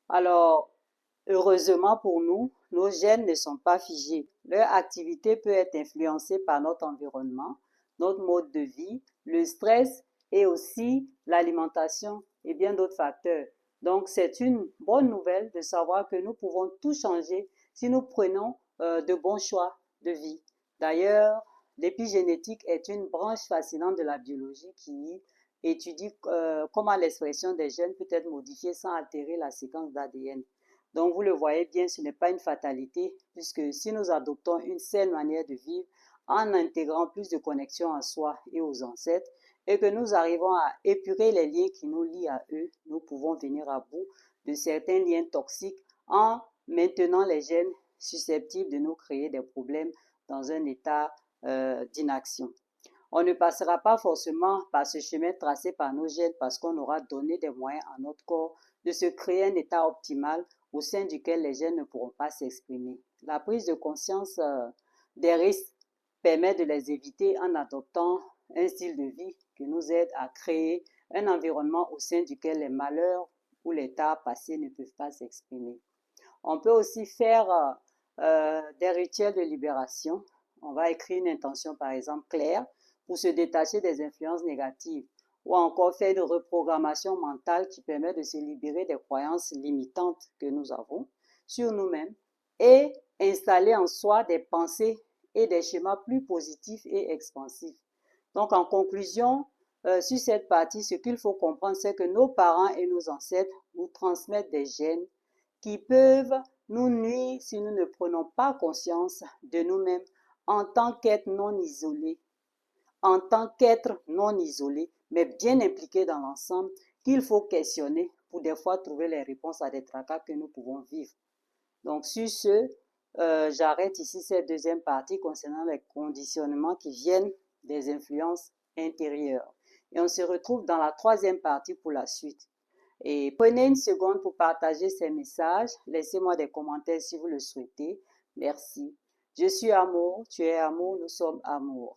Alors, heureusement pour nous, nos gènes ne sont pas figés. Leur activité peut être influencée par notre environnement, notre mode de vie, le stress et aussi l'alimentation et bien d'autres facteurs. Donc, c'est une bonne nouvelle de savoir que nous pouvons tout changer si nous prenons de bons choix de vie. D'ailleurs, l'épigénétique est une branche fascinante de la biologie qui étudie comment l'expression des gènes peut être modifiée sans altérer la séquence d'ADN. Donc, vous le voyez bien, ce n'est pas une fatalité, puisque si nous adoptons une saine manière de vivre en intégrant plus de connexion à soi et aux ancêtres, et que nous arrivons à épurer les liens qui nous lient à eux, nous pouvons venir à bout de certains liens toxiques en maintenant les gènes susceptibles de nous créer des problèmes dans un état d'inaction. On ne passera pas forcément par ce chemin tracé par nos gènes parce qu'on aura donné des moyens à notre corps de se créer un état optimal au sein duquel les gènes ne pourront pas s'exprimer. La prise de conscience des risques permet de les éviter en adoptant un style de vie qui nous aide à créer un environnement au sein duquel les malheurs ou les tares passés ne peuvent pas s'exprimer. On peut aussi faire des rituels de libération. On va écrire une intention, par exemple, claire pour se détacher des influences négatives ou encore faire une reprogrammation mentale qui permet de se libérer des croyances limitantes que nous avons sur nous-mêmes et installer en soi des pensées et des schémas plus positifs et expansifs. Donc, en conclusion, sur cette partie, ce qu'il faut comprendre, c'est que nos parents et nos ancêtres nous transmettent des gènes qui peuvent nous nuire si nous ne prenons pas conscience de nous-mêmes en tant qu'être non isolés, en tant qu'être non isolé, mais bien impliqué dans l'ensemble, qu'il faut questionner pour des fois trouver les réponses à des tracas que nous pouvons vivre. Donc sur ce, j'arrête ici cette deuxième partie concernant les conditionnements qui viennent des influences intérieures. Et on se retrouve dans la troisième partie pour la suite. Et prenez une seconde pour partager ces messages. Laissez-moi des commentaires si vous le souhaitez. Merci. Je suis amour, tu es amour, nous sommes amour.